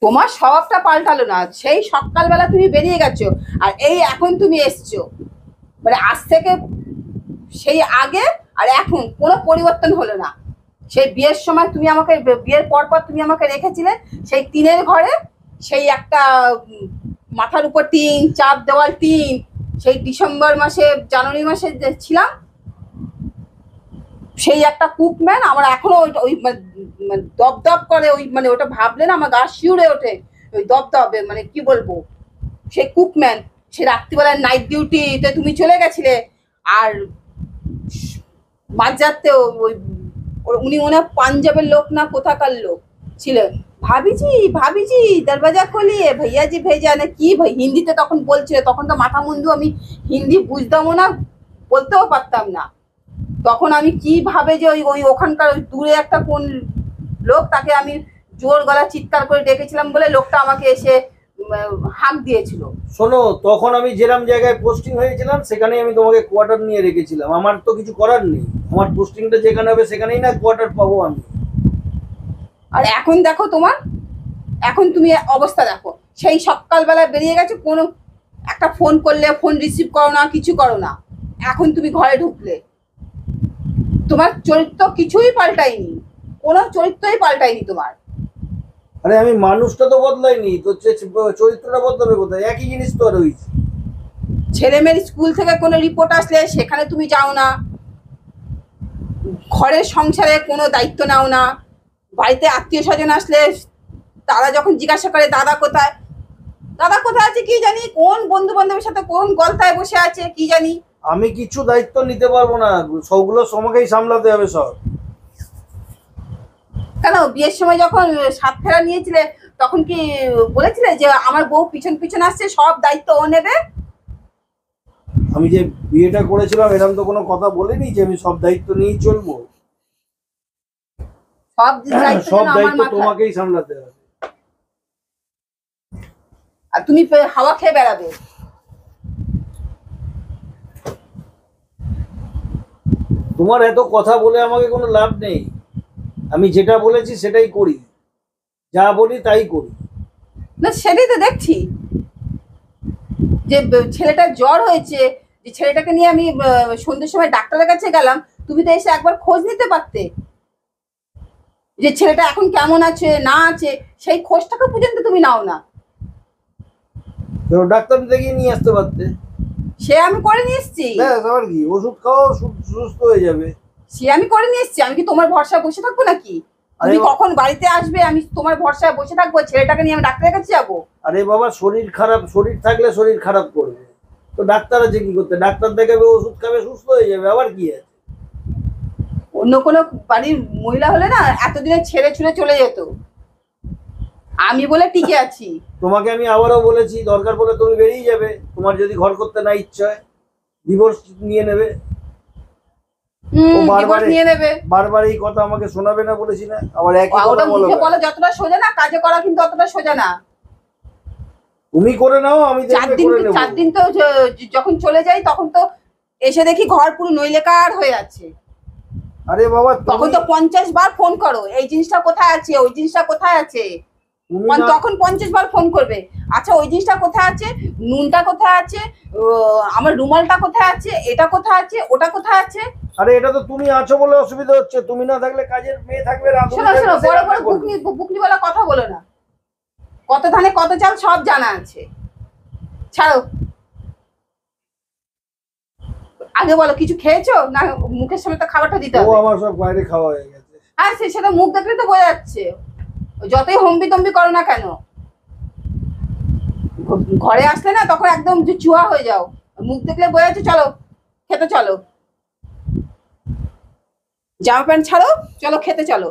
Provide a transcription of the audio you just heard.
তোমার স্বভাবটা পাল্টালো না, সেই সকালবেলা তুমি বেরিয়ে গেছো আর এই এখন তুমি এসছো, মানে আজ থেকে সেই আগে আর এখন কোনো পরিবর্তন হলো না। সেই বিয়ের সময় তুমি আমাকে, বিয়ের পর পর তুমি আমাকে রেখেছিলে সেই টিনের ঘরে, সেই একটা মাথার উপর টিন, চার দেওয়াল টিন, সেই ডিসেম্বর মাসে জানুয়ারি মাসে ছিলাম, সেই একটা কুকম্যান আমার এখনো ওই দপদপ করে, ওই মানে ওটা ভাবলে না আমার গা শিউরে ওঠে, ওই দপদপে মানে কি বলবো, সেই কুকম্যান, সে রাত্রিবেলায় নাইট ডিউটিতে তুমি চলে গেছিলে, আর মাঝরাতেও ওই উনি মনে হয় পাঞ্জাবের লোক না কোথাকার লোক ছিলেন, ভাবিজি ভাবিজি দরওয়াজা খোলিয়ে ভাইয়াজি ভেজা না কি ভাই হিন্দিতে তখন বলছিল, তখন তো মাথা মুন্ডু আমি হিন্দি বুঝতামও না, বলতেও পারতাম না। তখন আমি কিভাবে যে ওই ওখানকার ওই দূরে একটা কোন লোক, তাকে আমি জোর গলা চিৎকার করে ডেকেছিলাম বলে লোকটা আমাকে এসে হাঁক দিয়েছিল। শোনো, তখন আমি যেরকম জায়গায় পোস্টিং হয়েছিলাম সেখানেই আমি তোমাকে কোয়ার্টার নিয়ে রেখেছিলাম, আমার তো কিছু করার নেই, আমার পোস্টিংটা যেখানে হবে সেখানেই না কোয়ার্টার পাবো আমি। আর এখন দেখো তোমার, এখন তুমি অবস্থা দেখো, সেই সকালবেলা বেরিয়ে গেছো, কোনো একটা ফোন করলে ফোন রিসিভ করো না, কিছু করো না, এখন তুমি ঘরে ঢুকলে, তোমার চরিত্র কিছুই পাল্টায়নি, কোনো চরিত্রই পাল্টায়নি তোমার। আরে আমি মানুষটা তো বদলাইনি তো, চরিত্রটা বদলাবে কোথায়? একই জিনিস তো আর হয়েছে। ছেলে মেয়ের স্কুল থেকে কোনো রিপোর্ট আসলে সেখানে তুমি যাও না, ঘরের সংসারে কোনো দায়িত্ব নাও না, বাড়িতে আত্মীয় স্বজন আসলে তারা যখন জিজ্ঞাসা করে দাদা কোথায়, দাদা কোথায় আছে কি জানি, কোন বন্ধু বান্ধবের সাথে কোন গলতায় বসে আছে কি জানি। আমি কিছু দায়িত্ব নিতে পারবো না, সবগুলো তোমাকেই সামলাতে হবে সব। কেন বিয়ের সময় যখন সাত ফেরা নিয়েছিলে তখন কি বলেছিলে যে আমার বউ পিছন পিছন আসছে, সব দায়িত্ব ও নেবে? আমি যে বিয়েটা করেছিলাম এরকম তো কোনো কথা বলিনি যে আমি সব দায়িত্ব নিয়েই চলবো। সব সব দায়িত্ব তোমাকেই সামলাতে হবে। আর তুমি হাওয়া খেয়ে বেড়াবে। তোমার এত কথা বলে আমাকে কোনো লাভ নেই, আমি যেটা বলেছি সেটাই করি, যা বলি তাই করি। না সেটাই তো দেখছি, যে ছেলেটার জ্বর হয়েছে, যে ছেলেটাকে নিয়ে আমি সন্ধ্যের সময় ডাক্তারের কাছে গেলাম, তুমি তো এসে একবার খোঁজ নিতে পারতে, যে ছেলেটা এখন কেমন আছে না আছে, সেই খোঁজটাকে পর্যন্ত তুমি নাও না। ডাক্তার দেখিয়ে নিয়ে আসতে পারতে। সে আমি করে নিয়ে এসছি। আবার কি, ওষুধ খাও সুস্থ হয়ে যাবে। সে আমি করে নিয়ে এসছি, আমি কি তোমার ভরসায় বসে থাকবো নাকি? তুমি কখন বাড়িতে আসবে আমি তোমার ভরসায় বসে থাকবো, ছেলেটাকে নিয়ে আমি ডাক্তারের কাছে যাবো? আরে বাবা, শরীর খারাপ, শরীর থাকলে শরীর খারাপ করবে তো ডাক্তার আছে কি করতে, ডাক্তার দেখাবে, ওষুধ খাবে, সুস্থ হয়ে যাবে, আবার কি আছে। অন্য কোনো বাড়ির মহিলা হলে না এতদিনে ছেড়ে ছুড়ে চলে যেত, আমি বলে টিকে আছি। তোমাকে আমি আবারও বলেছি, দরকার পড়লে তুমি বেরিয়ে যাবে, তোমার যদি ঘর করতে না ইচ্ছা হয় ডিভোর্স নিয়ে নেবে। বারবার এই কথা আমাকে শোনাবে না বলেছি না, আবার একই কথা বলো। বলো যতটা সোজা না, কাজে করা কিন্তু অতটা সোজা না। তুমি করে নাও, আমি 4 দিন তো যখন চলে যাই তখন তো এসে দেখি ঘর পুরো নইলেকার হয়ে আছে। আরে বাবা, তখন তো 50 বার ফোন করো, এই জিনিসটা কোথায় আছে, ওই জিনিসটা কোথায় আছে, তখন 50 বার ফোন করবে। আচ্ছা ওই জিনিসটা কোথায় আছে, নুনটা কোথায় আছে, আমার রুমালটা কোথায় আছে, এটা কোথায় আছে, ওটা কোথায় আছে। আরে এটা তো তুমি আছো বলে অসুবিধা হচ্ছে, তুমি না থাকলে কাজের মেয়ে থাকবে। শোনো শোনো, বড় বড় বুকনি বলা কথা বলো না, কত ধানে কত চাল সব জানা আছে, ছাড়ো। আগে বলো কিছু খেয়েছো না, মুখের সামনে তো খাবারটা দিতে হবে। ও আমার সব বাইরে খাওয়া হয়ে গেছে। হ্যাঁ সেটা মুখ দেখলে তো বোঝা যাচ্ছে, যতই হম্বি তম্বি করো না কেন, ঘরে আসলে না তখন একদম চুয়া হয়ে যাও, মুখ দেখলে বোঝা যাচ্ছে। চলো খেতে চলো, জামা প্যান্ট ছাড়ো, চলো খেতে চলো।